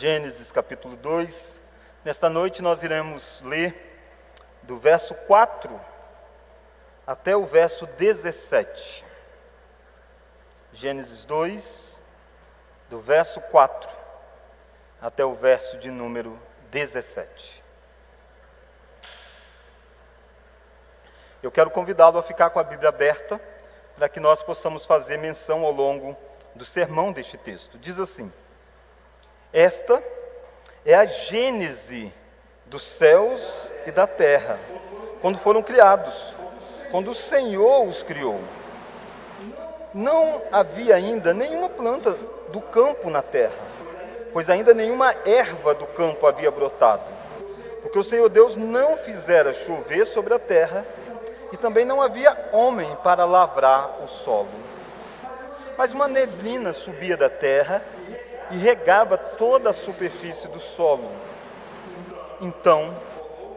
Gênesis capítulo 2. Nesta noite nós iremos ler do verso 4 até o verso 17. Gênesis 2, do verso 4 até o verso de número 17. Eu quero convidá-lo a ficar com a Bíblia aberta, para que nós possamos fazer menção ao longo do sermão deste texto. Diz assim: esta é a gênese dos céus e da terra, quando foram criados, quando o Senhor os criou. Não havia ainda nenhuma planta do campo na terra, pois ainda nenhuma erva do campo havia brotado, porque o Senhor Deus não fizera chover sobre a terra, e também não havia homem para lavrar o solo. Mas uma neblina subia da terra e regava toda a superfície do solo. Então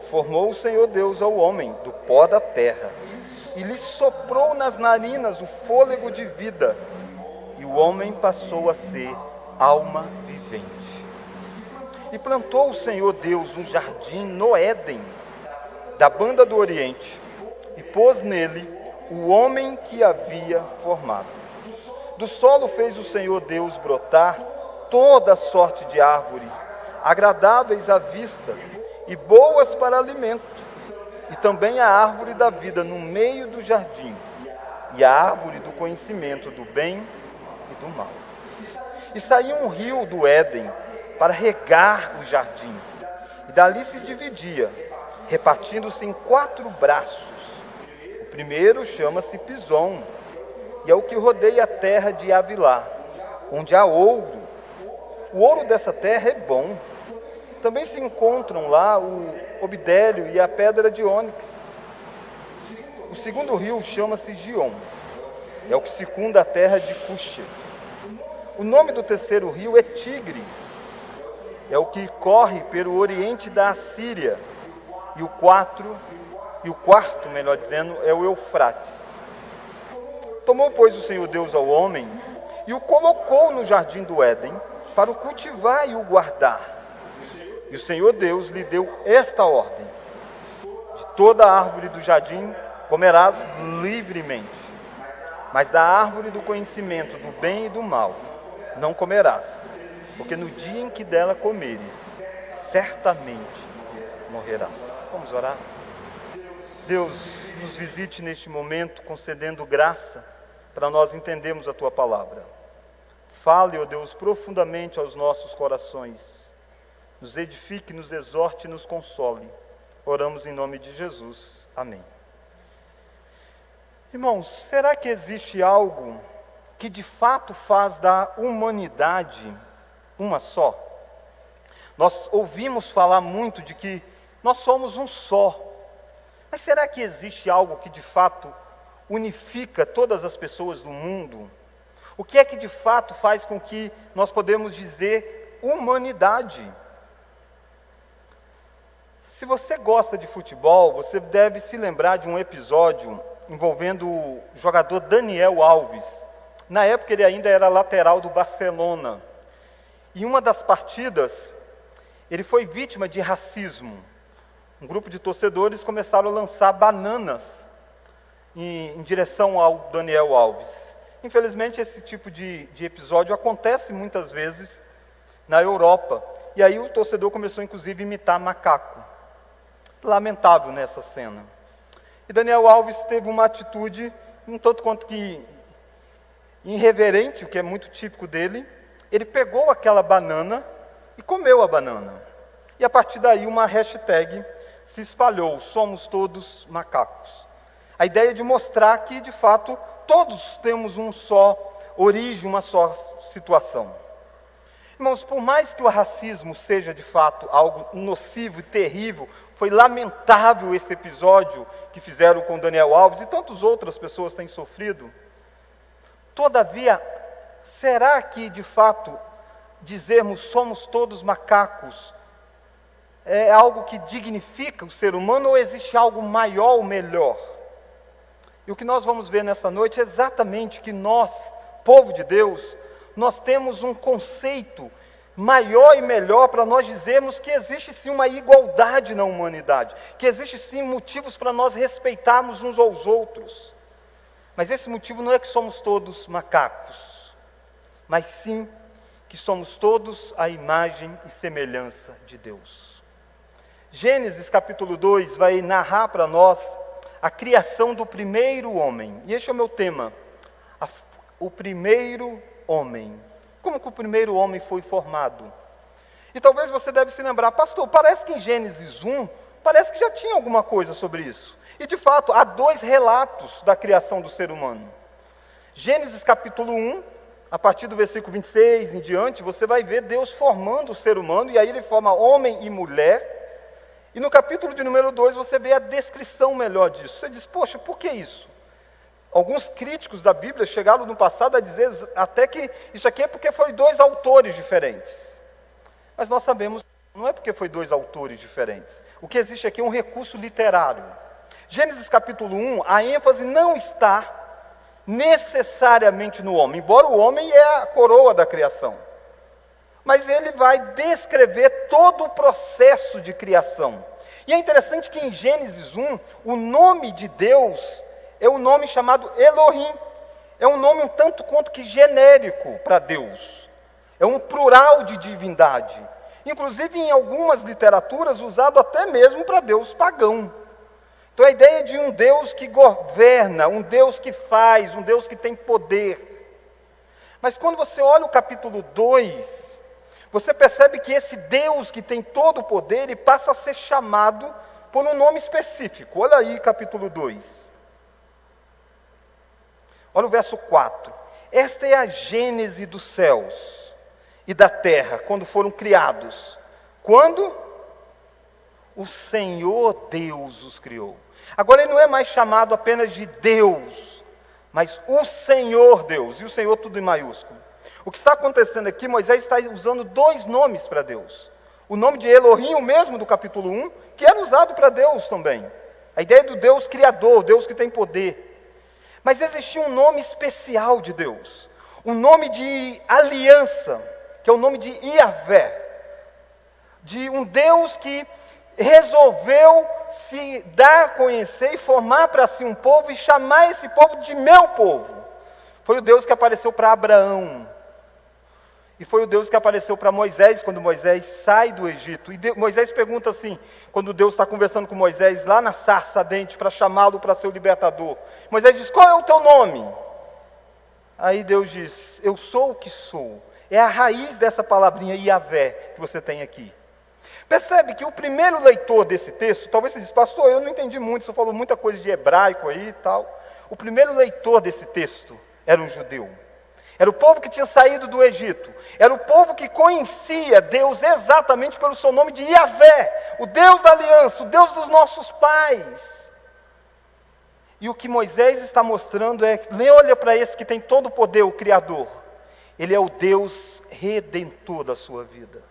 formou o Senhor Deus ao homem do pó da terra, e lhe soprou nas narinas o fôlego de vida, e o homem passou a ser alma vivente. E plantou o Senhor Deus um jardim no Éden, da banda do Oriente, e pôs nele o homem que havia formado. Do solo fez o Senhor Deus brotar toda sorte de árvores, agradáveis à vista e boas para alimento, e também a árvore da vida no meio do jardim, e a árvore do conhecimento do bem e do mal. E saiu um rio do Éden para regar o jardim, e dali se dividia, repartindo-se em 4 braços. O primeiro chama-se Pison, e é o que rodeia a terra de Havilá, onde há ouro. O ouro dessa terra é bom. Também se encontram lá o obidélio e a pedra de ônix. O segundo rio chama-se Gion, é o que circunda a terra de Cuxê. O nome do terceiro rio é Tigre, é o que corre pelo oriente da Assíria. E o quarto, melhor dizendo, é o Eufrates. Tomou, pois, o Senhor Deus ao homem e o colocou no jardim do Éden para o cultivar e o guardar. E o Senhor Deus lhe deu esta ordem: de toda a árvore do jardim comerás livremente, mas da árvore do conhecimento do bem e do mal não comerás, porque no dia em que dela comeres, certamente morrerás. Vamos orar? Deus, nos visite neste momento, concedendo graça para nós entendermos a Tua palavra. Fale, ó Deus, profundamente aos nossos corações. Nos edifique, nos exorte e nos console. Oramos em nome de Jesus. Amém. Irmãos, será que existe algo que de fato faz da humanidade uma só? Nós ouvimos falar muito de que nós somos um só. Mas será que existe algo que de fato unifica todas as pessoas do mundo? O que é que de fato faz com que nós podemos dizer humanidade? Se você gosta de futebol, você deve se lembrar de um episódio envolvendo o jogador Daniel Alves. Na época ele ainda era lateral do Barcelona. Em uma das partidas, ele foi vítima de racismo. Um grupo de torcedores começaram a lançar bananas em direção ao Daniel Alves. Infelizmente, esse tipo de episódio acontece muitas vezes na Europa. E aí o torcedor começou, inclusive, a imitar macaco. Lamentável nessa cena. E Daniel Alves teve uma atitude, um tanto quanto que irreverente, o que é muito típico dele. Ele pegou aquela banana e comeu a banana. E a partir daí uma hashtag se espalhou: somos todos macacos. A ideia de mostrar que, de fato, todos temos um só origem, uma só situação. Irmãos, por mais que o racismo seja, de fato, algo nocivo e terrível, foi lamentável esse episódio que fizeram com Daniel Alves, e tantas outras pessoas têm sofrido. Todavia, será que, de fato, dizermos somos todos macacos é algo que dignifica o ser humano, ou existe algo maior ou melhor? E o que nós vamos ver nessa noite é exatamente que nós, povo de Deus, nós temos um conceito maior e melhor para nós dizermos que existe sim uma igualdade na humanidade, que existe sim motivos para nós respeitarmos uns aos outros. Mas esse motivo não é que somos todos macacos, mas sim que somos todos a imagem e semelhança de Deus. Gênesis capítulo 2 vai narrar para nós a criação do primeiro homem. E este é o meu tema, o primeiro homem. Como que o primeiro homem foi formado? E talvez você deve se lembrar, pastor, parece que em Gênesis 1, parece que já tinha alguma coisa sobre isso. E de fato, há 2 relatos da criação do ser humano. Gênesis capítulo 1, a partir do versículo 26 em diante, você vai ver Deus formando o ser humano, e aí ele forma homem e mulher. E no capítulo de número 2, você vê a descrição melhor disso. Você diz, poxa, por que isso? Alguns críticos da Bíblia chegaram no passado a dizer até que isso aqui é porque foram 2 autores diferentes. Mas nós sabemos que não é porque foi 2 autores diferentes. O que existe aqui é um recurso literário. Gênesis capítulo 1, a ênfase não está necessariamente no homem, embora o homem é a coroa da criação. Mas ele vai descrever todo o processo de criação. E é interessante que em Gênesis 1, o nome de Deus é o nome chamado Elohim. É um nome um tanto quanto que genérico para Deus. É um plural de divindade. Inclusive em algumas literaturas usado até mesmo para Deus pagão. Então a ideia de um Deus que governa, um Deus que faz, um Deus que tem poder. Mas quando você olha o capítulo 2, você percebe que esse Deus que tem todo o poder, ele passa a ser chamado por um nome específico. Olha aí capítulo 2. Olha o verso 4. Esta é a gênese dos céus e da terra, quando foram criados. Quando? O Senhor Deus os criou. Agora ele não é mais chamado apenas de Deus, mas o Senhor Deus, e o Senhor tudo em maiúsculo. O que está acontecendo aqui, Moisés está usando 2 nomes para Deus. O nome de Elohim, o mesmo do capítulo 1, que era usado para Deus também. A ideia do Deus criador, Deus que tem poder. Mas existia um nome especial de Deus, um nome de aliança, que é o nome de Iavé, de um Deus que resolveu se dar a conhecer e formar para si um povo e chamar esse povo de meu povo. Foi o Deus que apareceu para Abraão, e foi o Deus que apareceu para Moisés, quando Moisés sai do Egito. E Moisés pergunta assim, quando Deus está conversando com Moisés, lá na sarça ardente, para chamá-lo para ser o libertador. Moisés diz, qual é o teu nome? Aí Deus diz, eu sou o que sou. É a raiz dessa palavrinha Iavé, que você tem aqui. Percebe que o primeiro leitor desse texto, talvez você diz, pastor, eu não entendi muito, você falou muita coisa de hebraico aí e tal. O primeiro leitor desse texto era um judeu. Era o povo que tinha saído do Egito. Era o povo que conhecia Deus exatamente pelo seu nome de Iavé, o Deus da aliança, o Deus dos nossos pais. E o que Moisés está mostrando é, olha para esse que tem todo o poder, o Criador. Ele é o Deus redentor da sua vida.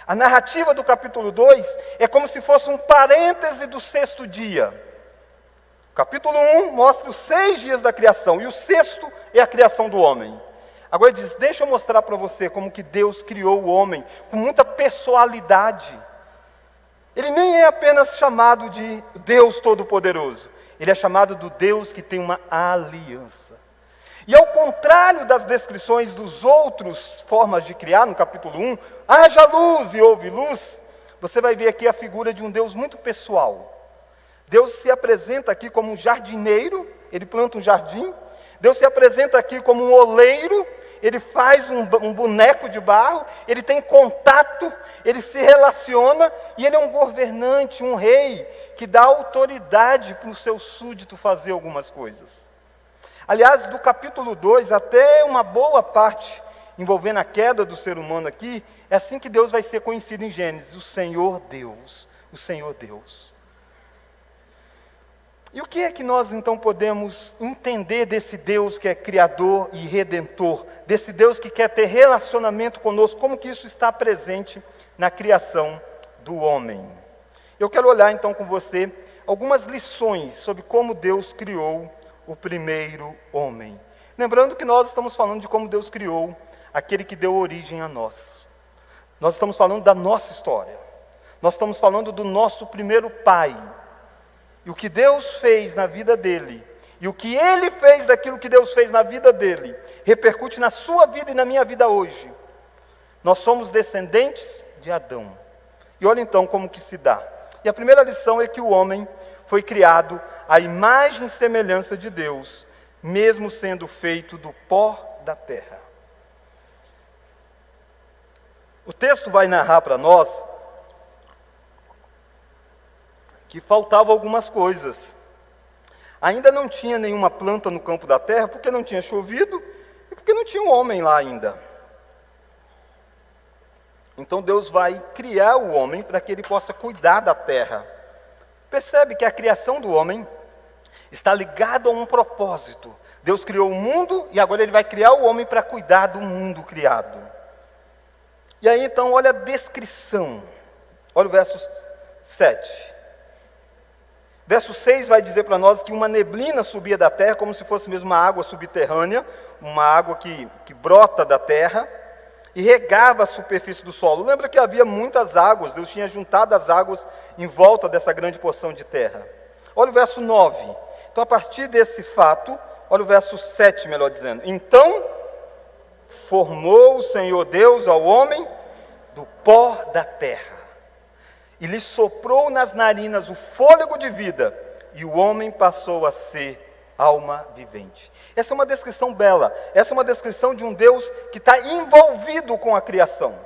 A narrativa do capítulo 2 é como se fosse um parêntese do 6º dia. O capítulo 1 mostra os 6 dias da criação, e o 6º é a criação do homem. Agora ele diz, deixa eu mostrar para você como que Deus criou o homem, com muita personalidade. Ele nem é apenas chamado de Deus Todo-Poderoso, ele é chamado do Deus que tem uma aliança. E ao contrário das descrições dos outros formas de criar, no capítulo 1, haja luz e houve luz, você vai ver aqui a figura de um Deus muito pessoal. Deus se apresenta aqui como um jardineiro, ele planta um jardim. Deus se apresenta aqui como um oleiro, ele faz um boneco de barro, ele tem contato, ele se relaciona, e ele é um governante, um rei, que dá autoridade para o seu súdito fazer algumas coisas. Aliás, do capítulo 2 até uma boa parte envolvendo a queda do ser humano aqui, é assim que Deus vai ser conhecido em Gênesis, o Senhor Deus, o Senhor Deus. E o que é que nós então podemos entender desse Deus que é Criador e Redentor, desse Deus que quer ter relacionamento conosco, como que isso está presente na criação do homem? Eu quero olhar então com você algumas lições sobre como Deus criou o primeiro homem. Lembrando que nós estamos falando de como Deus criou aquele que deu origem a nós. Nós estamos falando da nossa história. Nós estamos falando do nosso primeiro pai. E o que Deus fez na vida dele, e o que ele fez daquilo que Deus fez na vida dele, repercute na sua vida e na minha vida hoje. Nós somos descendentes de Adão. E olha então como que se dá. E a primeira lição é que o homem foi criado à imagem e semelhança de Deus, mesmo sendo feito do pó da terra. O texto vai narrar para nós que faltavam algumas coisas. Ainda não tinha nenhuma planta no campo da terra, porque não tinha chovido e porque não tinha um homem lá ainda. Então Deus vai criar o homem para que ele possa cuidar da terra. Percebe que a criação do homem está ligada a um propósito. Deus criou o mundo e agora ele vai criar o homem para cuidar do mundo criado. E aí então olha a descrição. Olha o verso 7. Verso 6 vai dizer para nós que uma neblina subia da terra, como se fosse mesmo uma água subterrânea, uma água que brota da terra, e regava a superfície do solo. Lembra que havia muitas águas, Deus tinha juntado as águas em volta dessa grande porção de terra. Olha o verso 9. Então, a partir desse fato, olha o verso 7, melhor dizendo. Então, formou o Senhor Deus ao homem do pó da terra, e lhe soprou nas narinas o fôlego de vida, e o homem passou a ser alma vivente. Essa é uma descrição bela, essa é uma descrição de um Deus que está envolvido com a criação.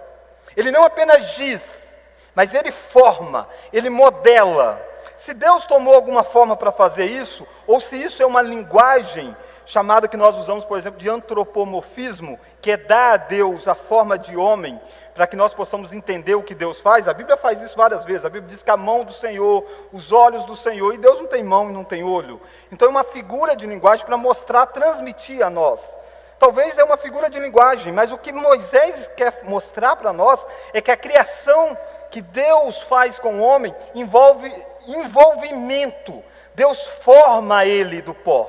Ele não apenas diz, mas ele forma, ele modela. Se Deus tomou alguma forma para fazer isso, ou se isso é uma linguagem chamada que nós usamos, por exemplo, de antropomorfismo, que é dar a Deus a forma de homem, para que nós possamos entender o que Deus faz. A Bíblia faz isso várias vezes. A Bíblia diz que a mão do Senhor, os olhos do Senhor, e Deus não tem mão e não tem olho. Então é uma figura de linguagem para mostrar, transmitir a nós. Talvez é uma figura de linguagem, mas o que Moisés quer mostrar para nós é que a criação que Deus faz com o homem envolve envolvimento. Deus forma ele do pó.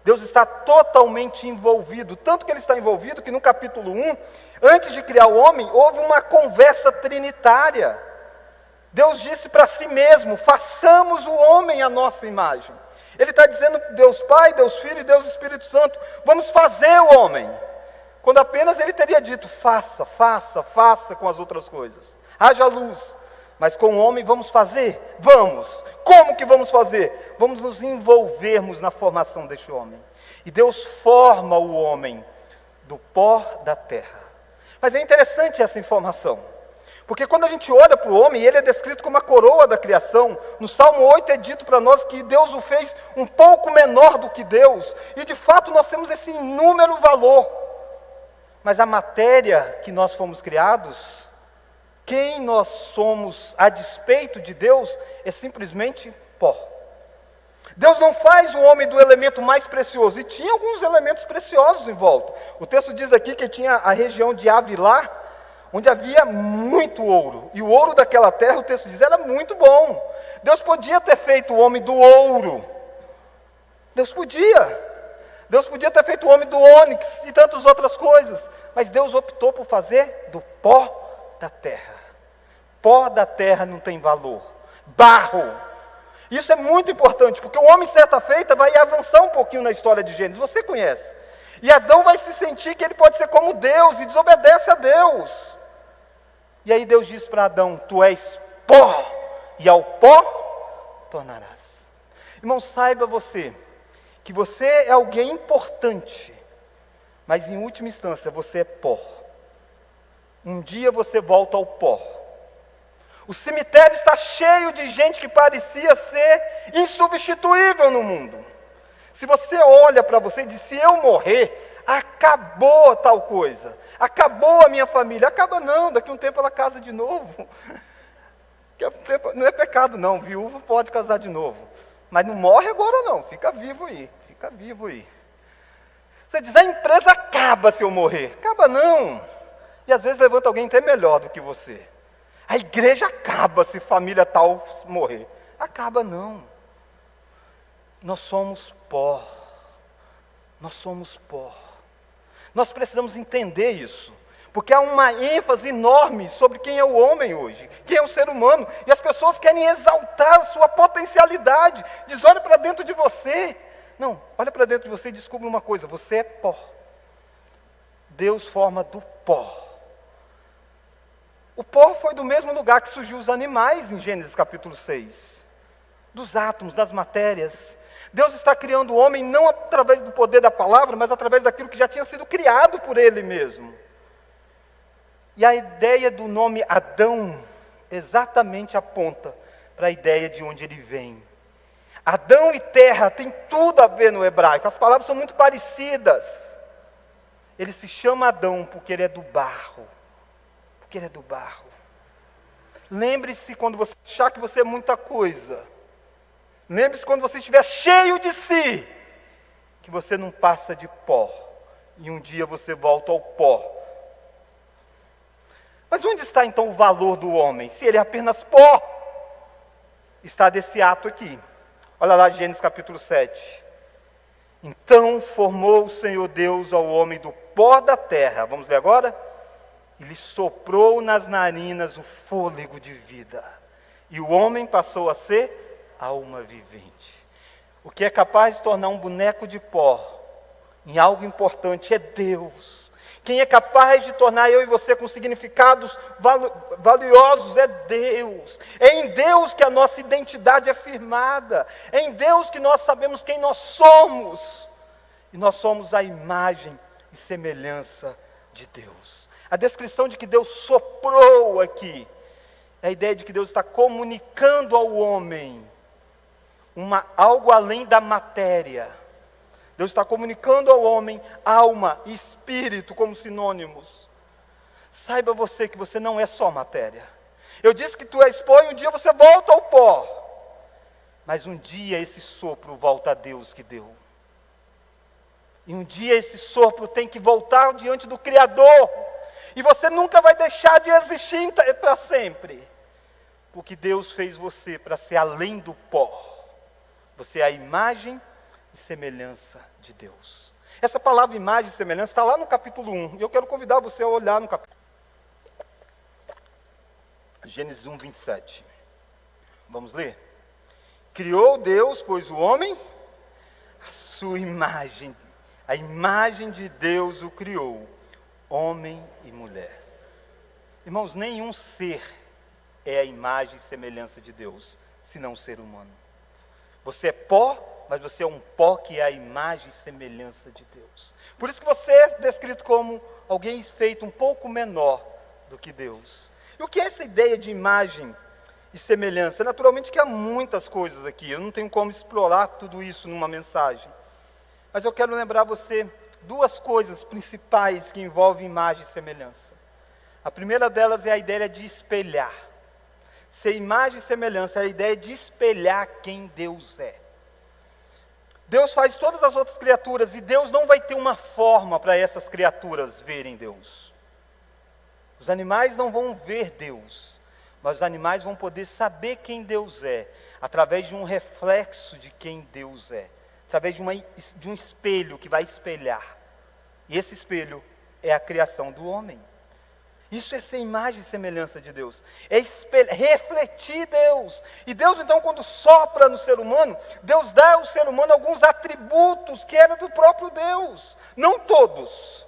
Deus está totalmente envolvido, tanto que ele está envolvido que no capítulo 1, antes de criar o homem, houve uma conversa trinitária. Deus disse para si mesmo, façamos o homem à nossa imagem. Ele está dizendo Deus Pai, Deus Filho e Deus Espírito Santo, vamos fazer o homem. Quando apenas ele teria dito, faça com as outras coisas. Haja luz. Mas com o homem vamos fazer? Vamos. Como que vamos fazer? Vamos nos envolvermos na formação deste homem. E Deus forma o homem do pó da terra. Mas é interessante essa informação. Porque quando a gente olha para o homem, ele é descrito como a coroa da criação. No Salmo 8 é dito para nós que Deus o fez um pouco menor do que Deus. E de fato nós temos esse inúmero valor. Mas a matéria que nós fomos criados, quem nós somos a despeito de Deus, é simplesmente pó. Deus não faz o homem do elemento mais precioso, e tinha alguns elementos preciosos em volta. O texto diz aqui que tinha a região de Havilá, onde havia muito ouro, e o ouro daquela terra, o texto diz, era muito bom. Deus podia ter feito o homem do ouro, Deus podia ter feito o homem do ônix e tantas outras coisas, mas Deus optou por fazer do pó da terra. Pó da terra não tem valor, barro. Isso é muito importante, porque o homem certa feita vai avançar um pouquinho na história de Gênesis, você conhece. E Adão vai se sentir que ele pode ser como Deus, e desobedece a Deus. E aí Deus diz para Adão, tu és pó, e ao pó tornarás. Irmão, saiba você, que você é alguém importante, mas em última instância você é pó. Um dia você volta ao pó. O cemitério está cheio de gente que parecia ser insubstituível no mundo. Se você olha para você e diz, se eu morrer, acabou tal coisa, acabou a minha família. Acaba não, daqui a um tempo ela casa de novo. Não é pecado não, viúvo pode casar de novo. Mas não morre agora não, fica vivo aí. Você diz, a empresa acaba se eu morrer. Acaba não. E às vezes levanta alguém até melhor do que você. A igreja acaba se família tal morrer. Acaba não. Nós somos pó. Nós precisamos entender isso. Porque há uma ênfase enorme sobre quem é o homem hoje, quem é o ser humano. E as pessoas querem exaltar a sua potencialidade. Diz, olha para dentro de você. Não, olha para dentro de você e descubra uma coisa, você é pó. Deus forma do pó. O pó foi do mesmo lugar que surgiu os animais em Gênesis capítulo 6. Dos átomos, das matérias. Deus está criando o homem não através do poder da palavra, mas através daquilo que já tinha sido criado por Ele mesmo. E a ideia do nome Adão exatamente aponta para a ideia de onde ele vem. Adão e terra tem tudo a ver no hebraico, as palavras são muito parecidas. Ele se chama Adão porque ele é do barro. Porque ele é do barro. Lembre-se quando você achar que você é muita coisa. Lembre-se quando você estiver cheio de si, que você não passa de pó. E um dia você volta ao pó. Mas onde está então o valor do homem? Se ele é apenas pó, está desse ato aqui. Olha lá Gênesis capítulo 7. Então formou o Senhor Deus ao homem do pó da terra. Vamos ler agora? E lhe soprou nas narinas o fôlego de vida. E o homem passou a ser alma vivente. O que é capaz de tornar um boneco de pó em algo importante é Deus. Quem é capaz de tornar eu e você com significados valiosos é Deus. É em Deus que a nossa identidade é firmada. É em Deus que nós sabemos quem nós somos. E nós somos a imagem e semelhança de Deus. A descrição de que Deus soprou aqui é a ideia de que Deus está comunicando ao homem algo além da matéria. Deus está comunicando ao homem alma e espírito como sinônimos. Saiba você que você não é só matéria. Eu disse que tu és pó e um dia você volta ao pó. Mas um dia esse sopro volta a Deus que deu. E um dia esse sopro tem que voltar diante do Criador. E você nunca vai deixar de existir para sempre. Porque Deus fez você para ser além do pó. Você é a imagem e semelhança de Deus. Essa palavra imagem e semelhança está lá no capítulo 1. E eu quero convidar você a olhar no capítulo. Gênesis 1, 27. Vamos ler? Criou Deus, pois o homem, a sua imagem. A imagem de Deus o criou. Homem e mulher. Irmãos, nenhum ser é a imagem e semelhança de Deus, senão o ser humano. Você é pó, mas você é um pó que é a imagem e semelhança de Deus. Por isso que você é descrito como alguém feito um pouco menor do que Deus. E o que é essa ideia de imagem e semelhança? Naturalmente que há muitas coisas aqui, eu não tenho como explorar tudo isso numa mensagem. Mas eu quero lembrar você duas coisas principais que envolvem imagem e semelhança. A primeira delas é a ideia de espelhar. Ser imagem e semelhança é a ideia de espelhar quem Deus é. Deus faz todas as outras criaturas e Deus não vai ter uma forma para essas criaturas verem Deus. Os animais não vão ver Deus, mas os animais vão poder saber quem Deus é, através de um reflexo de quem Deus é. Através de um espelho que vai espelhar. E esse espelho é a criação do homem. Isso é ser imagem e semelhança de Deus. É refletir Deus. E Deus então quando sopra no ser humano, Deus dá ao ser humano alguns atributos que eram do próprio Deus. Não todos.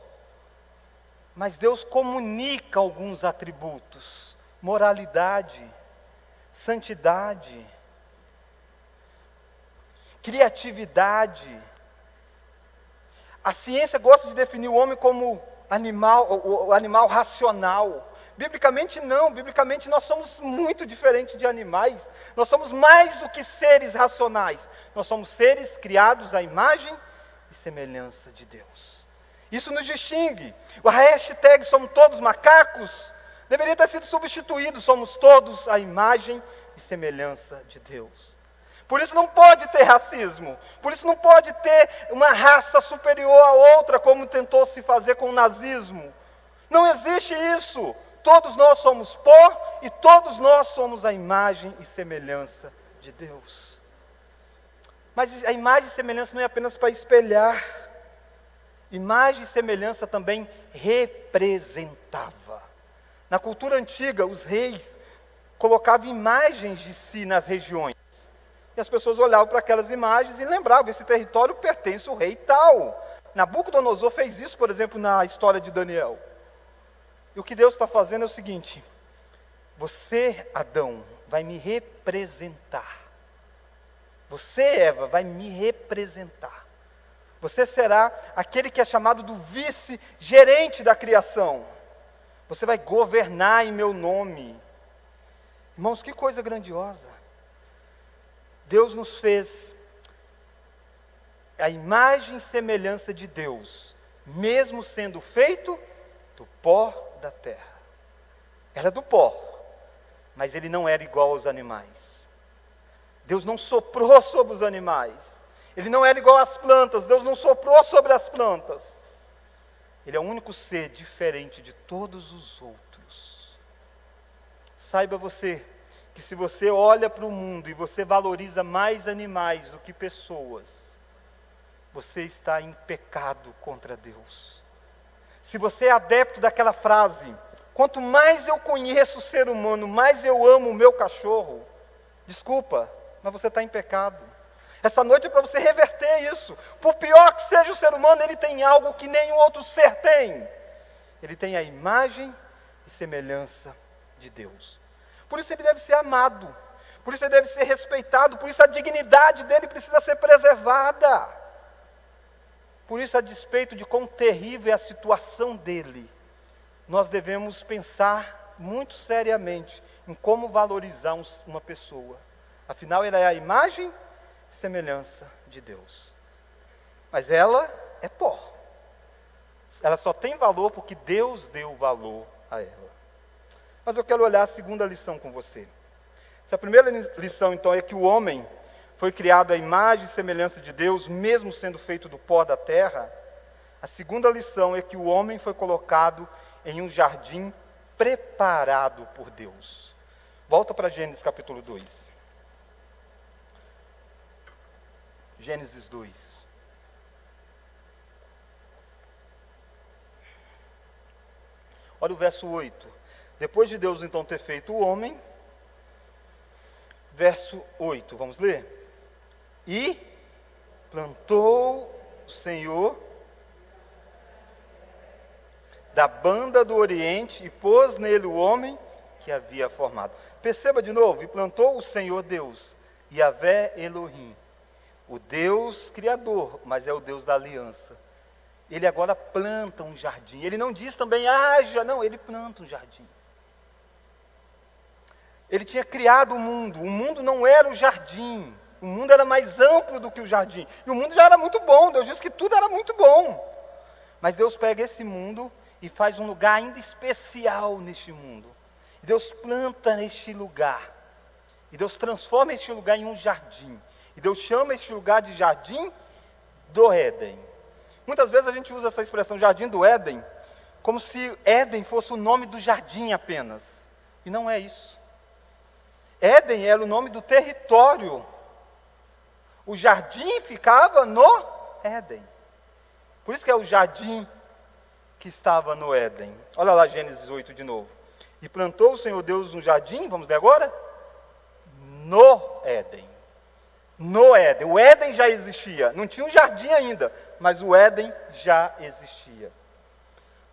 Mas Deus comunica alguns atributos. Moralidade, santidade, criatividade. A ciência gosta de definir o homem como o animal racional. Biblicamente não, biblicamente nós somos muito diferentes de animais. Nós somos mais do que seres racionais. Nós somos seres criados à imagem e semelhança de Deus. Isso nos distingue. O hashtag somos todos macacos deveria ter sido substituído. Somos todos à imagem e semelhança de Deus. Por isso não pode ter racismo. Por isso não pode ter uma raça superior à outra, como tentou se fazer com o nazismo. Não existe isso. Todos nós somos pó e todos nós somos a imagem e semelhança de Deus. Mas a imagem e semelhança não é apenas para espelhar. Imagem e semelhança também representava. Na cultura antiga, os reis colocavam imagens de si nas regiões. E as pessoas olhavam para aquelas imagens e lembravam, esse território pertence ao rei tal. Nabucodonosor fez isso, por exemplo, na história de Daniel. E o que Deus está fazendo é o seguinte: você, Adão, vai me representar. Você, Eva, vai me representar. Você será aquele que é chamado do vice-gerente da criação. Você vai governar em meu nome. Irmãos, que coisa grandiosa. Deus nos fez a imagem e semelhança de Deus, mesmo sendo feito do pó da terra. Era do pó, mas ele não era igual aos animais. Deus não soprou sobre os animais. Ele não era igual às plantas. Deus não soprou sobre as plantas. Ele é o único ser diferente de todos os outros. Saiba você que se você olha para o mundo e você valoriza mais animais do que pessoas, você está em pecado contra Deus. Se você é adepto daquela frase, quanto mais eu conheço o ser humano, mais eu amo o meu cachorro, desculpa, mas você está em pecado. Essa noite é para você reverter isso. Por pior que seja o ser humano, ele tem algo que nenhum outro ser tem. Ele tem a imagem e semelhança de Deus. Por isso ele deve ser amado. Por isso ele deve ser respeitado. Por isso a dignidade dele precisa ser preservada. Por isso, a despeito de quão terrível é a situação dele, nós devemos pensar muito seriamente em como valorizar uma pessoa. Afinal, ela é a imagem e semelhança de Deus. Mas ela é pó. Ela só tem valor porque Deus deu valor a ela. Mas eu quero olhar a segunda lição com você. Essa primeira lição, então, é que o homem foi criado à imagem e semelhança de Deus, mesmo sendo feito do pó da terra. A segunda lição é que o homem foi colocado em um jardim preparado por Deus. Volta para Gênesis capítulo 2. Gênesis 2. Olha o verso 8. Depois de Deus então ter feito o homem, verso 8, vamos ler? E plantou o Senhor da banda do Oriente e pôs nele o homem que havia formado. Perceba de novo, e plantou o Senhor Deus, Yahvé Elohim, o Deus criador, mas é o Deus da aliança. Ele agora planta um jardim. Ele não diz também, haja, não, ele planta um jardim. Ele tinha criado o mundo não era o jardim, o mundo era mais amplo do que o jardim, e o mundo já era muito bom, Deus disse que tudo era muito bom, mas Deus pega esse mundo e faz um lugar ainda especial neste mundo, e Deus planta neste lugar, e Deus transforma este lugar em um jardim, e Deus chama este lugar de jardim do Éden. Muitas vezes a gente usa essa expressão jardim do Éden, como se Éden fosse o nome do jardim apenas, e não é isso. Éden era o nome do território. O jardim ficava no Éden. Por isso que é o jardim que estava no Éden. Olha lá Gênesis 8 de novo. E plantou o Senhor Deus um jardim, vamos ler agora? No Éden. No Éden. O Éden já existia. Não tinha um jardim ainda, mas o Éden já existia.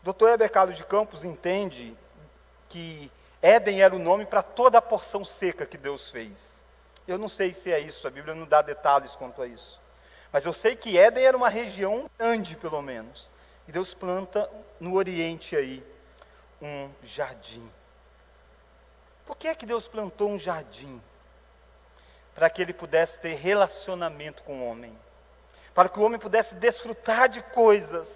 Dr. Heber Carlos de Campos entende que Éden era o nome para toda a porção seca que Deus fez. Eu não sei se é isso, a Bíblia não dá detalhes quanto a isso. Mas eu sei que Éden era uma região grande, pelo menos. E Deus planta no Oriente aí um jardim. Por que é que Deus plantou um jardim? Para que ele pudesse ter relacionamento com o homem. Para que o homem pudesse desfrutar de coisas.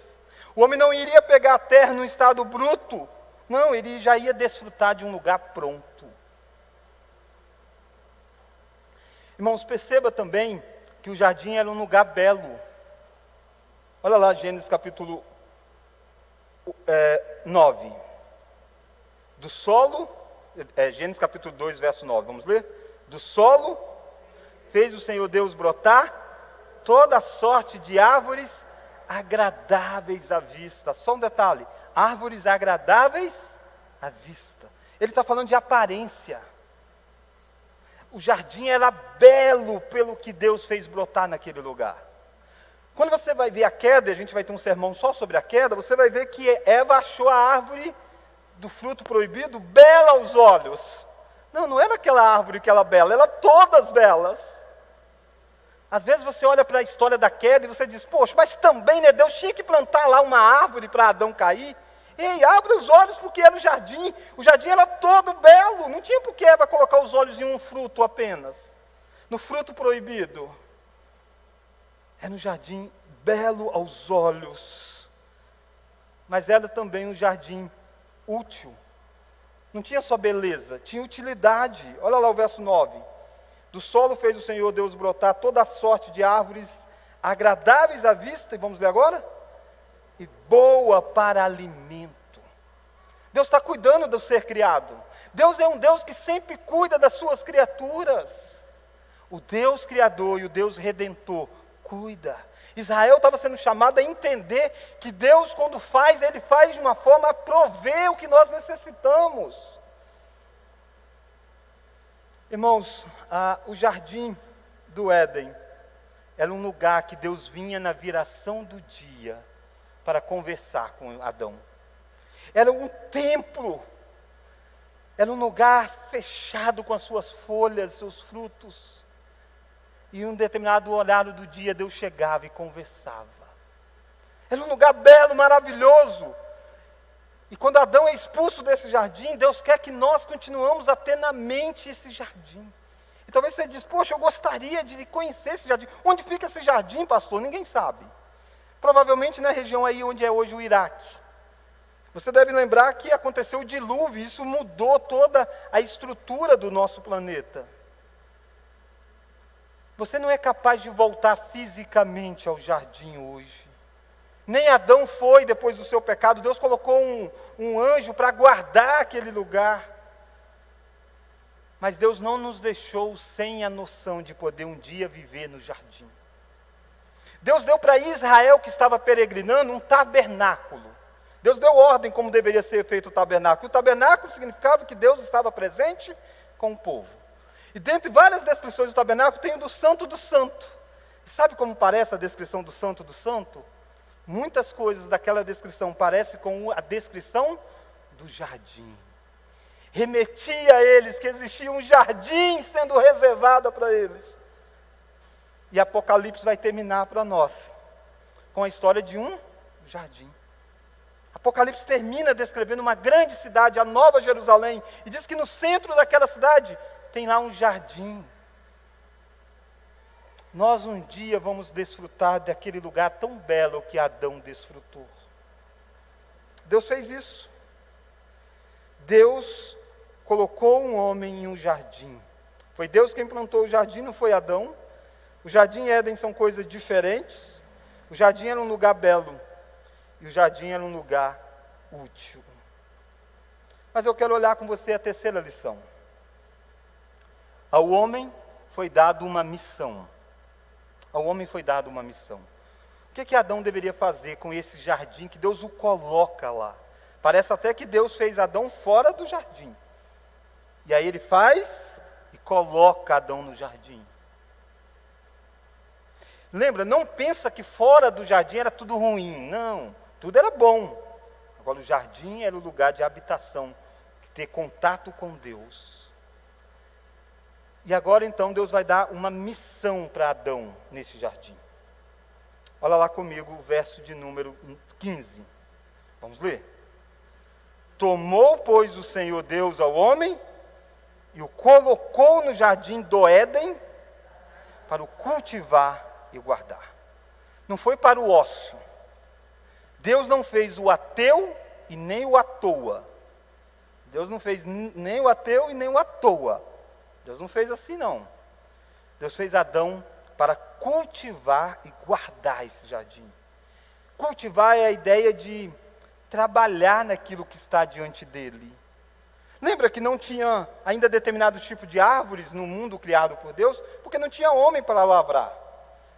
O homem não iria pegar a terra num estado bruto. Não, ele já ia desfrutar de um lugar pronto. Irmãos, perceba também que o jardim era um lugar belo. Olha lá Gênesis capítulo 9. Do solo, Gênesis capítulo 2, verso 9, vamos ler? Do solo fez o Senhor Deus brotar toda a sorte de árvores agradáveis à vista. Só um detalhe, árvores agradáveis à vista. Ele está falando de aparência. O jardim era belo pelo que Deus fez brotar naquele lugar. Quando você vai ver a queda, e a gente vai ter um sermão só sobre a queda, você vai ver que Eva achou a árvore do fruto proibido bela aos olhos. Não, não era aquela árvore que era bela, eram todas belas. Às vezes você olha para a história da queda e você diz, poxa, mas também, né, Deus tinha que plantar lá uma árvore para Adão cair. Ei, abre os olhos porque era o jardim era todo belo, não tinha por que Eva colocar os olhos em um fruto apenas, no fruto proibido. É no jardim belo aos olhos, mas era também um jardim útil. Não tinha só beleza, tinha utilidade. Olha lá o verso 9. Do solo fez o Senhor Deus brotar toda a sorte de árvores agradáveis à vista, e vamos ler agora? E boa para alimento. Deus está cuidando do ser criado. Deus é um Deus que sempre cuida das suas criaturas. O Deus Criador e o Deus Redentor cuida. Israel estava sendo chamado a entender que Deus, quando faz, Ele faz de uma forma a prover o que nós necessitamos. Irmãos, o jardim do Éden era um lugar que Deus vinha na viração do dia para conversar com Adão. Era um templo, era um lugar fechado com as suas folhas, seus frutos. E em um determinado horário do dia, Deus chegava e conversava. Era um lugar belo, maravilhoso. E quando Adão é expulso desse jardim, Deus quer que nós continuamos a ter na mente esse jardim. E talvez você diz, poxa, eu gostaria de conhecer esse jardim. Onde fica esse jardim, pastor? Ninguém sabe. Provavelmente na região aí onde é hoje o Iraque. Você deve lembrar que aconteceu o dilúvio, isso mudou toda a estrutura do nosso planeta. Você não é capaz de voltar fisicamente ao jardim hoje. Nem Adão foi depois do seu pecado. Deus colocou um anjo para guardar aquele lugar. Mas Deus não nos deixou sem a noção de poder um dia viver no jardim. Deus deu para Israel, que estava peregrinando, um tabernáculo. Deus deu ordem como deveria ser feito o tabernáculo. O tabernáculo significava que Deus estava presente com o povo. E dentre várias descrições do tabernáculo, tem o do Santo do Santo. E sabe como parece a descrição do Santo do Santo? Muitas coisas daquela descrição parecem com a descrição do jardim. Remetia a eles que existia um jardim sendo reservado para eles. E Apocalipse vai terminar para nós com a história de um jardim. Apocalipse termina descrevendo uma grande cidade, a Nova Jerusalém, e diz que no centro daquela cidade tem lá um jardim. Nós um dia vamos desfrutar daquele lugar tão belo que Adão desfrutou. Deus fez isso. Deus colocou um homem em um jardim. Foi Deus quem plantou o jardim, não foi Adão. O jardim e Éden são coisas diferentes. O jardim era um lugar belo. E o jardim era um lugar útil. Mas eu quero olhar com você a terceira lição. Ao homem foi dado uma missão. Ao homem foi dada uma missão. O que Adão deveria fazer com esse jardim que Deus o coloca lá? Parece até que Deus fez Adão fora do jardim. E aí ele faz e coloca Adão no jardim. Lembra, não pensa que fora do jardim era tudo ruim. Não, tudo era bom. Agora o jardim era o lugar de habitação, de ter contato com Deus. E agora então Deus vai dar uma missão para Adão nesse jardim. Olha lá comigo o verso de número 15. Vamos ler? Tomou, pois, o Senhor Deus ao homem e o colocou no jardim do Éden para o cultivar e guardar. Não foi para o ócio. Deus não fez o ateu e nem o à toa. Deus não fez nem o ateu e nem o à toa. Deus não fez assim não. Deus fez Adão para cultivar e guardar esse jardim. Cultivar é a ideia de trabalhar naquilo que está diante dele. Lembra que não tinha ainda determinado tipo de árvores no mundo criado por Deus, porque não tinha homem para lavrar.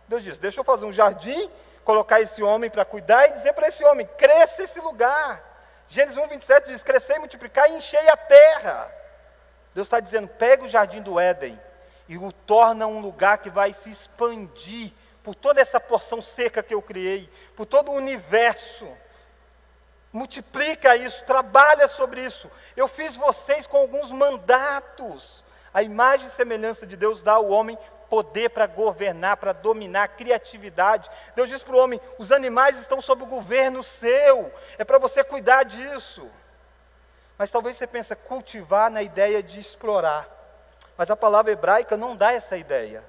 Deus disse, deixa eu fazer um jardim colocar esse homem para cuidar e dizer para esse homem, cresça esse lugar. Gênesis 1:27 diz, crescer, multiplicar e encher a terra. Deus está dizendo, pega o jardim do Éden e o torna um lugar que vai se expandir por toda essa porção seca que eu criei, por todo o universo. Multiplica isso, trabalha sobre isso. Eu fiz vocês com alguns mandatos. A imagem e semelhança de Deus dá ao homem poder para governar, para dominar, criatividade. Deus diz para o homem, os animais estão sob o governo seu, é para você cuidar disso. Mas talvez você pense cultivar na ideia de explorar. Mas a palavra hebraica não dá essa ideia.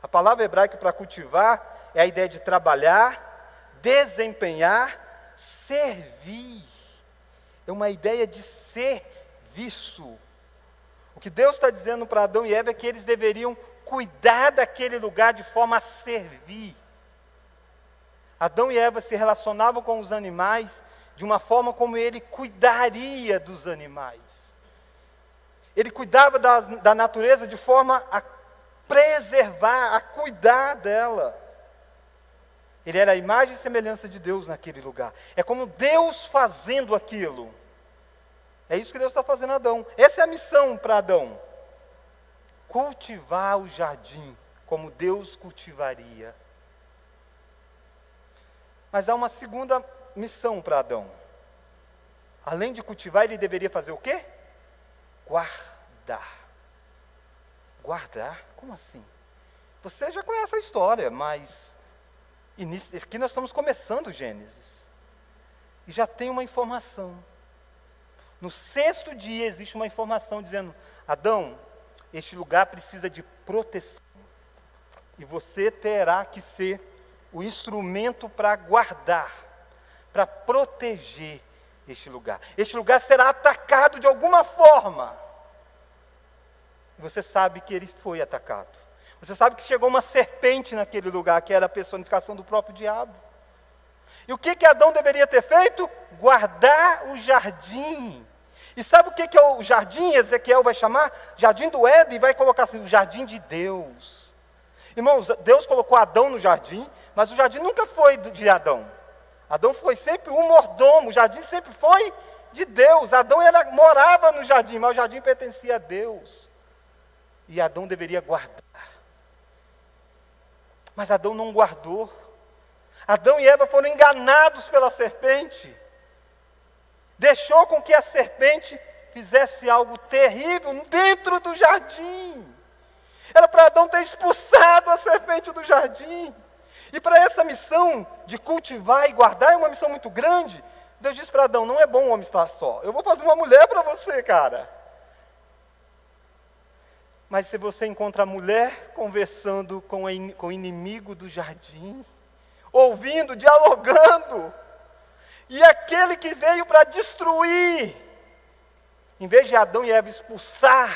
A palavra hebraica para cultivar é a ideia de trabalhar, desempenhar, servir. É uma ideia de serviço. O que Deus está dizendo para Adão e Eva é que eles deveriam cuidar daquele lugar de forma a servir. Adão e Eva se relacionavam com os animais de uma forma como ele cuidaria dos animais. Ele cuidava da natureza de forma a preservar, a cuidar dela. Ele era a imagem e semelhança de Deus naquele lugar. É como Deus fazendo aquilo. É isso que Deus está fazendo a Adão. Essa é a missão para Adão. Cultivar o jardim como Deus cultivaria. Mas há uma segunda missão para Adão. Além de cultivar, ele deveria fazer o quê? Guardar. Guardar? Como assim? Você já conhece a história, mas aqui nós estamos começando Gênesis. E já tem uma informação. No 6º dia existe uma informação dizendo, Adão, este lugar precisa de proteção. E você terá que ser o instrumento para guardar, para proteger este lugar. Este lugar será atacado de alguma forma. Você sabe que ele foi atacado. Você sabe que chegou uma serpente naquele lugar, que era a personificação do próprio diabo. E o que Adão deveria ter feito? Guardar o jardim. E sabe o que é o jardim? Ezequiel vai chamar? Jardim do Éden, e vai colocar assim, o jardim de Deus. Irmãos, Deus colocou Adão no jardim, mas o jardim nunca foi de Adão. Adão foi sempre um mordomo, o jardim sempre foi de Deus. Adão morava no jardim, mas o jardim pertencia a Deus. E Adão deveria guardar. Mas Adão não guardou. Adão e Eva foram enganados pela serpente. Deixou com que a serpente fizesse algo terrível dentro do jardim. Era para Adão ter expulsado a serpente do jardim. E para essa missão de cultivar e guardar, é uma missão muito grande. Deus disse para Adão, não é bom o homem estar só. Eu vou fazer uma mulher para você, cara. Mas se você encontra a mulher conversando com o inimigo do jardim, ouvindo, dialogando, e aquele que veio para destruir, em vez de Adão e Eva expulsar,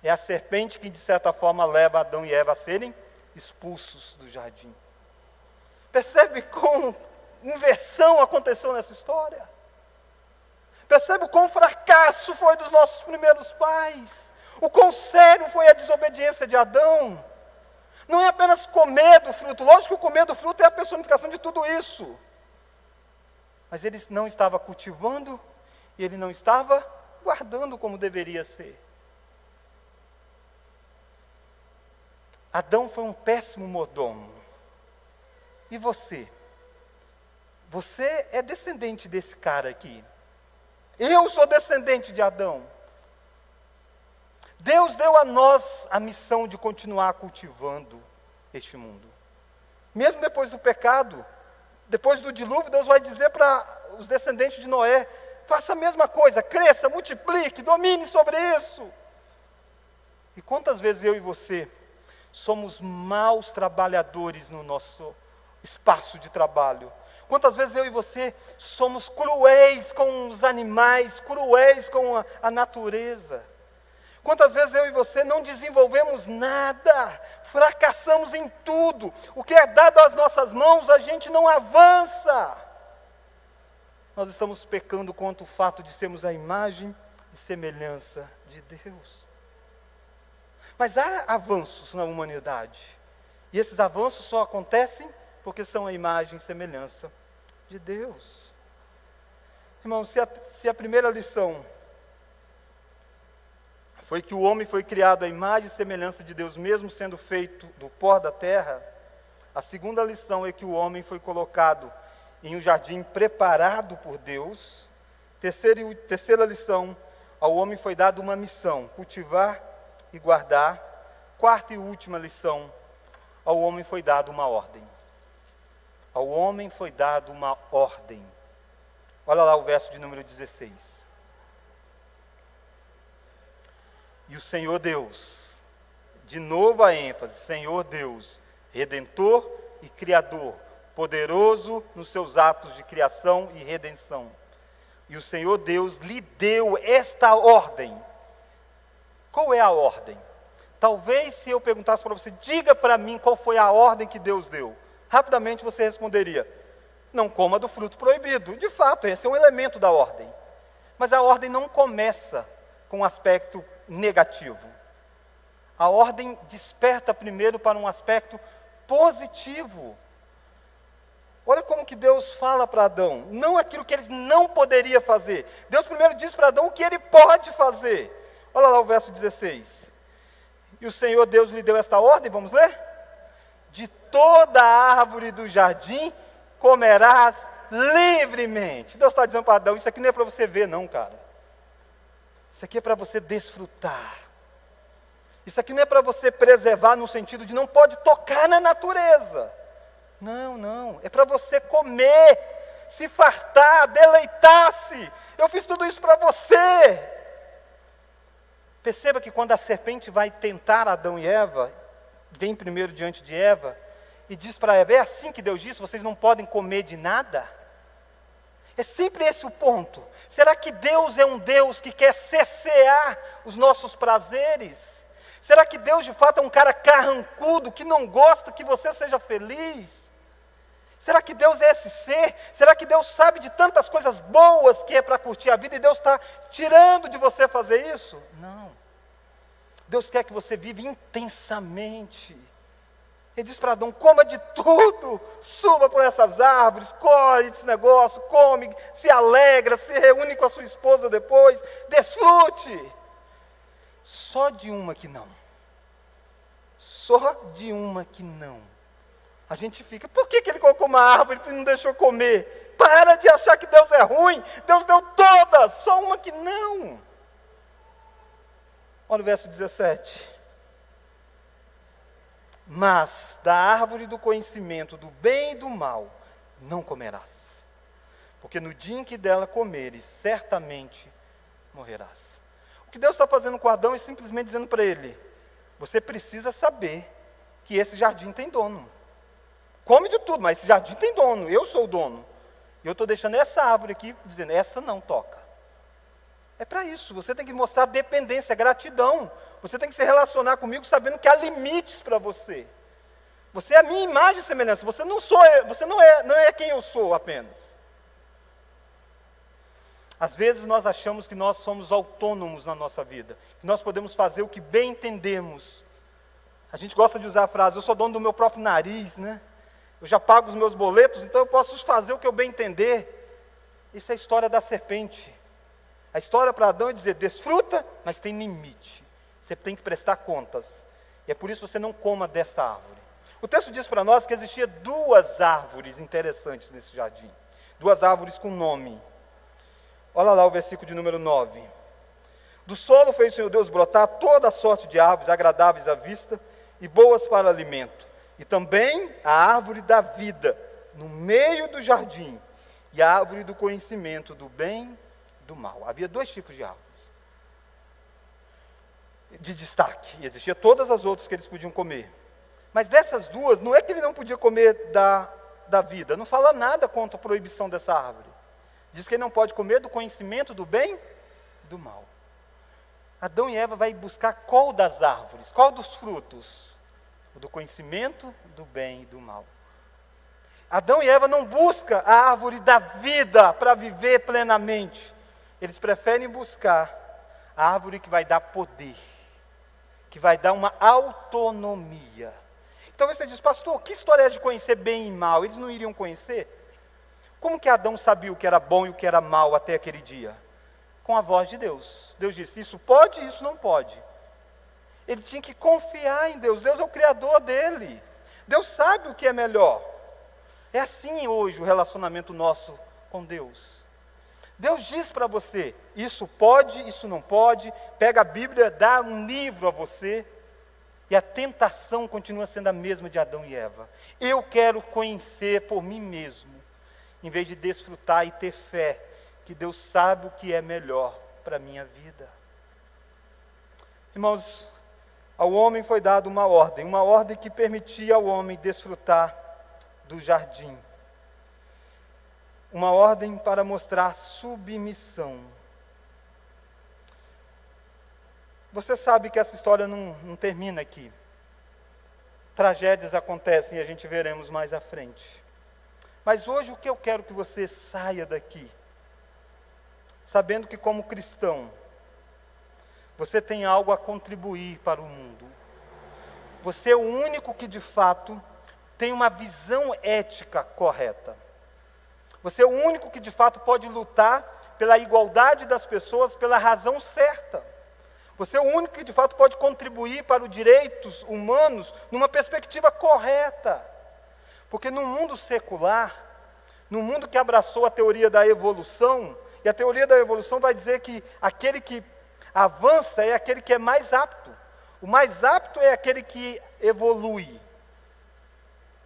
é a serpente que de certa forma leva Adão e Eva a serem expulsos do jardim. Percebe como inversão aconteceu nessa história? Percebe o quão fracasso foi dos nossos primeiros pais? O quão sério foi a desobediência de Adão? Não é apenas comer do fruto, lógico que o comer do fruto é a personificação de tudo isso. Mas ele não estava cultivando e ele não estava guardando como deveria ser. Adão foi um péssimo mordomo. E você? Você é descendente desse cara aqui. Eu sou descendente de Adão. Deus deu a nós a missão de continuar cultivando este mundo. Mesmo depois do pecado, depois do dilúvio, Deus vai dizer para os descendentes de Noé, faça a mesma coisa, cresça, multiplique, domine sobre isso. E quantas vezes eu e você somos maus trabalhadores no nosso espaço de trabalho? Quantas vezes eu e você somos cruéis com os animais, cruéis com a natureza? Quantas vezes eu e você não desenvolvemos nada, fracassamos em tudo, o que é dado às nossas mãos a gente não avança. Nós estamos pecando contra o fato de sermos a imagem e semelhança de Deus. Mas há avanços na humanidade, e esses avanços só acontecem porque são a imagem e semelhança de Deus. Irmão, se a primeira lição foi que o homem foi criado à imagem e semelhança de Deus, mesmo sendo feito do pó da terra, a segunda lição é que o homem foi colocado em um jardim preparado por Deus. Terceira lição, ao homem foi dada uma missão, cultivar e guardar. Quarta e última lição, ao homem foi dada uma ordem. Ao homem foi dada uma ordem. Olha lá o verso de número 16. E o Senhor Deus, de novo a ênfase, Senhor Deus, Redentor e Criador, poderoso nos seus atos de criação e redenção. E o Senhor Deus lhe deu esta ordem. Qual é a ordem? Talvez se eu perguntasse para você, diga para mim qual foi a ordem que Deus deu. Rapidamente você responderia, não coma do fruto proibido. De fato, esse é um elemento da ordem. Mas a ordem não começa com um aspecto negativo. A ordem desperta primeiro para um aspecto positivo. Olha como que Deus fala para Adão, não aquilo que ele não poderia fazer. Deus primeiro diz para Adão o que ele pode fazer. Olha lá o verso 16. E o Senhor Deus lhe deu esta ordem, vamos ler? De toda a árvore do jardim comerás livremente. Deus está dizendo para Adão, isso aqui não é para você ver não, cara. Isso aqui é para você desfrutar. Isso aqui não é para você preservar no sentido de não pode tocar na natureza. Não, é para você comer, se fartar, deleitar-se. Eu fiz tudo isso para você. Perceba que quando a serpente vai tentar Adão e Eva, vem primeiro diante de Eva, e diz para Eva, é assim que Deus disse, vocês não podem comer de nada? É sempre esse o ponto. Será que Deus é um Deus que quer cercear os nossos prazeres? Será que Deus de fato é um cara carrancudo, que não gosta que você seja feliz? Será que Deus é esse ser? Será que Deus sabe de tantas coisas boas que é para curtir a vida e Deus está tirando de você fazer isso? Não. Deus quer que você viva intensamente. Ele diz para Adão, coma de tudo, suba por essas árvores, colhe esse negócio, come, se alegra, se reúne com a sua esposa depois, desfrute. Só de uma que não. Só de uma que não. A gente fica, por que ele colocou uma árvore e não deixou comer? Para de achar que Deus é ruim, Deus deu todas, só uma que não. Olha o verso 17. Mas da árvore do conhecimento do bem e do mal não comerás, porque no dia em que dela comeres, certamente morrerás. O que Deus está fazendo com Adão é simplesmente dizendo para ele, você precisa saber que esse jardim tem dono. Come de tudo, mas esse jardim tem dono, eu sou o dono. E eu estou deixando essa árvore aqui, dizendo, essa não toca. É para isso, você tem que mostrar dependência, gratidão. Você tem que se relacionar comigo sabendo que há limites para você. Você é a minha imagem e semelhança, você não é quem eu sou apenas. Às vezes nós achamos que nós somos autônomos na nossa vida, que nós podemos fazer o que bem entendemos. A gente gosta de usar a frase, eu sou dono do meu próprio nariz, né? Eu já pago os meus boletos, então eu posso fazer o que eu bem entender. Isso é a história da serpente. A história para Adão é dizer, desfruta, mas tem limite. Você tem que prestar contas. E é por isso que você não coma dessa árvore. O texto diz para nós que existia duas árvores interessantes nesse jardim. Duas árvores com nome. Olha lá o versículo de número 9. Do solo fez o Senhor Deus brotar toda a sorte de árvores agradáveis à vista e boas para alimento. E também a árvore da vida no meio do jardim. E a árvore do conhecimento do bem e do mal. Havia dois tipos de árvores de destaque. E existia todas as outras que eles podiam comer. Mas dessas duas, não é que ele não podia comer da vida. Não fala nada contra a proibição dessa árvore. Diz que ele não pode comer do conhecimento do bem e do mal. Adão e Eva vai buscar qual das árvores? Qual dos frutos? O do conhecimento do bem e do mal. Adão e Eva não buscam a árvore da vida para viver plenamente. Eles preferem buscar a árvore que vai dar poder, que vai dar uma autonomia. Talvez você diz, pastor, que história é de conhecer bem e mal? Eles não iriam conhecer? Como que Adão sabia o que era bom e o que era mal até aquele dia? Com a voz de Deus. Deus disse, isso pode, isso não pode. Ele tinha que confiar em Deus. Deus é o criador dele. Deus sabe o que é melhor. É assim hoje o relacionamento nosso com Deus. Deus diz para você, isso pode, isso não pode. Pega a Bíblia, dá um livro a você. E a tentação continua sendo a mesma de Adão e Eva. Eu quero conhecer por mim mesmo, em vez de desfrutar e ter fé, que Deus sabe o que é melhor para a minha vida. Irmãos, ao homem foi dada uma ordem que permitia ao homem desfrutar do jardim. Uma ordem para mostrar submissão. Você sabe que essa história não termina aqui. Tragédias acontecem e a gente veremos mais à frente. Mas hoje o que eu quero que você saia daqui, sabendo que como cristão, você tem algo a contribuir para o mundo. Você é o único que de fato tem uma visão ética correta. Você é o único que de fato pode lutar pela igualdade das pessoas, pela razão certa. Você é o único que de fato pode contribuir para os direitos humanos numa perspectiva correta. Porque no mundo secular, no mundo que abraçou a teoria da evolução, e a teoria da evolução vai dizer que aquele que avança é aquele que é mais apto. O mais apto é aquele que evolui.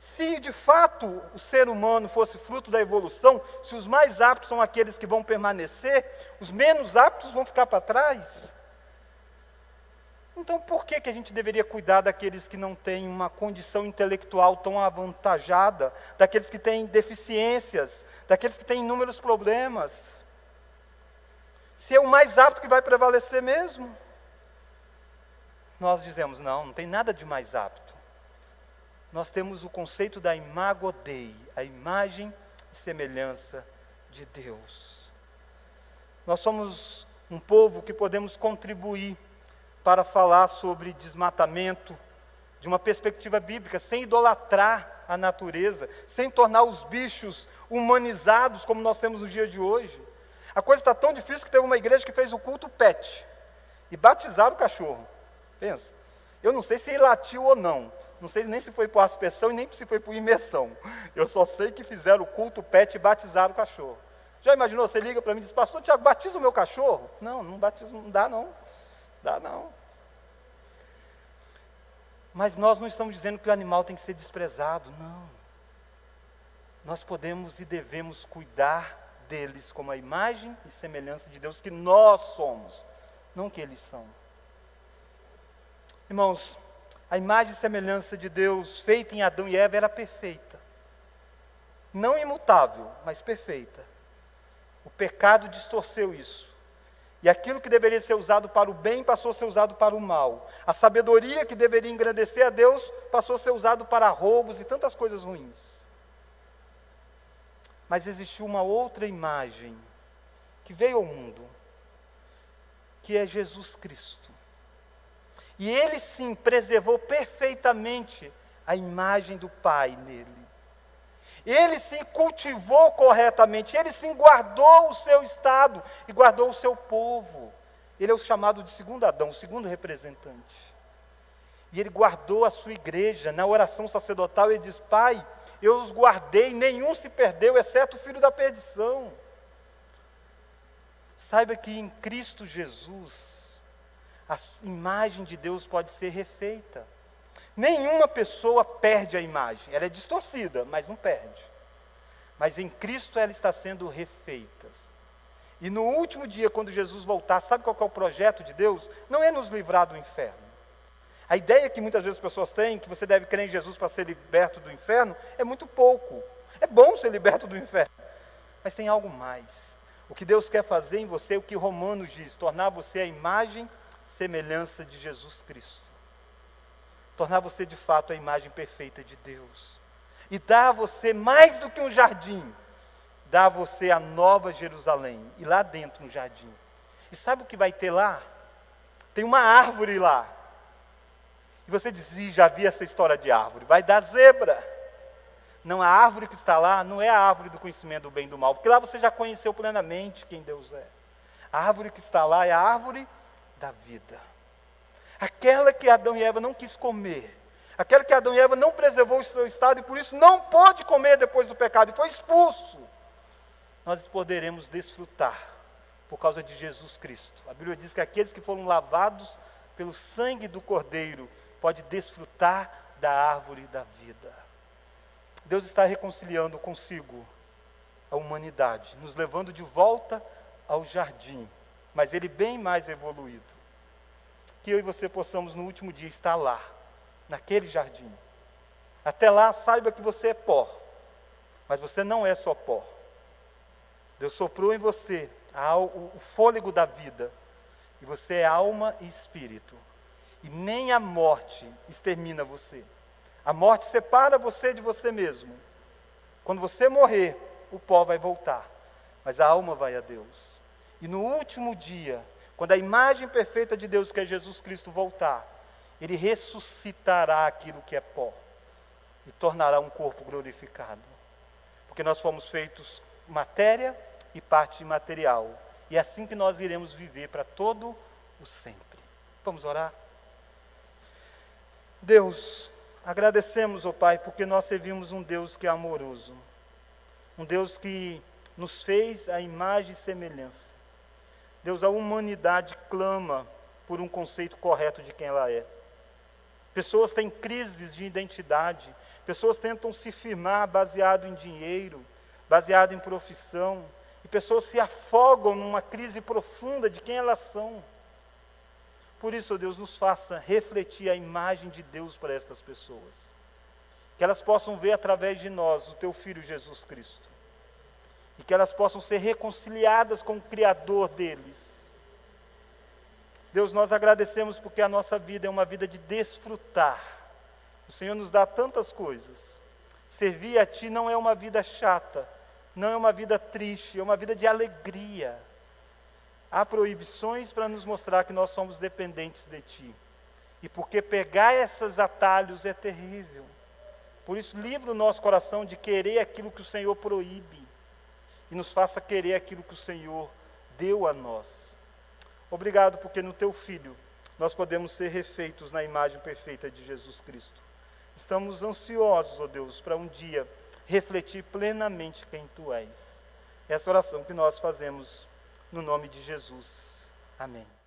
Se de fato o ser humano fosse fruto da evolução, se os mais aptos são aqueles que vão permanecer, os menos aptos vão ficar para trás. Então por que a gente deveria cuidar daqueles que não têm uma condição intelectual tão avantajada, daqueles que têm deficiências, daqueles que têm inúmeros problemas? Se é o mais apto que vai prevalecer mesmo. Nós dizemos, não tem nada de mais apto. Nós temos o conceito da imago Dei, a imagem e semelhança de Deus. Nós somos um povo que podemos contribuir para falar sobre desmatamento de uma perspectiva bíblica, sem idolatrar a natureza, sem tornar os bichos humanizados como nós temos no dia de hoje. A coisa está tão difícil que teve uma igreja que fez o culto pet e batizaram o cachorro. Pensa, eu não sei se ele latiu ou não sei nem se foi por aspersão e nem se foi por imersão. Eu só sei que fizeram o culto pet e batizaram o cachorro. Já imaginou, você liga para mim e diz, pastor Tiago, batiza o meu cachorro? Não batiza, não dá não. Dá não. Mas nós não estamos dizendo que o animal tem que ser desprezado, não. Nós podemos e devemos cuidar deles como a imagem e semelhança de Deus que nós somos, não que eles são. Irmãos, a imagem e semelhança de Deus feita em Adão e Eva era perfeita. Não imutável, mas perfeita. O pecado distorceu isso. E aquilo que deveria ser usado para o bem passou a ser usado para o mal. A sabedoria que deveria engrandecer a Deus passou a ser usado para roubos e tantas coisas ruins. Mas existiu uma outra imagem que veio ao mundo, que é Jesus Cristo. E ele sim preservou perfeitamente a imagem do Pai nele. Ele sim cultivou corretamente, ele sim guardou o seu estado e guardou o seu povo. Ele é o chamado de segundo Adão, o segundo representante. E ele guardou a sua igreja. Na oração sacerdotal ele diz, Pai, eu os guardei, nenhum se perdeu, exceto o filho da perdição. Saiba que em Cristo Jesus, a imagem de Deus pode ser refeita. Nenhuma pessoa perde a imagem, ela é distorcida, mas não perde. Mas em Cristo ela está sendo refeita. E no último dia, quando Jesus voltar, sabe qual que é o projeto de Deus? Não é nos livrar do inferno. A ideia que muitas vezes as pessoas têm, que você deve crer em Jesus para ser liberto do inferno, é muito pouco. É bom ser liberto do inferno, mas tem algo mais. O que Deus quer fazer em você, o que Romanos diz, tornar você a imagem e semelhança de Jesus Cristo. Tornar você de fato a imagem perfeita de Deus. E dar a você mais do que um jardim, dar a você a nova Jerusalém, e lá dentro um jardim. E sabe o que vai ter lá? Tem uma árvore lá. E você diz, já vi essa história de árvore, vai dar zebra. Não, a árvore que está lá não é a árvore do conhecimento do bem e do mal, porque lá você já conheceu plenamente quem Deus é. A árvore que está lá é a árvore da vida. Aquela que Adão e Eva não quis comer, aquela que Adão e Eva não preservou o seu estado e por isso não pôde comer depois do pecado e foi expulso. Nós poderemos desfrutar por causa de Jesus Cristo. A Bíblia diz que aqueles que foram lavados pelo sangue do Cordeiro podem desfrutar da árvore da vida. Deus está reconciliando consigo a humanidade, nos levando de volta ao jardim, mas ele bem mais evoluído. Que eu e você possamos no último dia estar lá, naquele jardim. Até lá, saiba que você é pó, mas você não é só pó. Deus soprou em você o fôlego da vida, e você é alma e espírito. E nem a morte extermina você. A morte separa você de você mesmo. Quando você morrer, o pó vai voltar, mas a alma vai a Deus. E no último dia, quando a imagem perfeita de Deus, que é Jesus Cristo, voltar, Ele ressuscitará aquilo que é pó e tornará um corpo glorificado. Porque nós fomos feitos matéria e parte imaterial. E é assim que nós iremos viver para todo o sempre. Vamos orar? Deus, agradecemos, ó Pai, porque nós servimos um Deus que é amoroso. Um Deus que nos fez a imagem e semelhança. Deus, a humanidade clama por um conceito correto de quem ela é. Pessoas têm crises de identidade. Pessoas tentam se firmar baseado em dinheiro, baseado em profissão. E pessoas se afogam numa crise profunda de quem elas são. Por isso, ó Deus, nos faça refletir a imagem de Deus para estas pessoas. Que elas possam ver através de nós o Teu Filho Jesus Cristo. E que elas possam ser reconciliadas com o Criador deles. Deus, nós agradecemos porque a nossa vida é uma vida de desfrutar. O Senhor nos dá tantas coisas. Servir a Ti não é uma vida chata, não é uma vida triste, é uma vida de alegria. Há proibições para nos mostrar que nós somos dependentes de Ti. E porque pegar esses atalhos é terrível. Por isso, livra o nosso coração de querer aquilo que o Senhor proíbe. E nos faça querer aquilo que o Senhor deu a nós. Obrigado porque no Teu Filho nós podemos ser refeitos na imagem perfeita de Jesus Cristo. Estamos ansiosos, ó Deus, para um dia refletir plenamente quem Tu és. Essa oração que nós fazemos no nome de Jesus. Amém.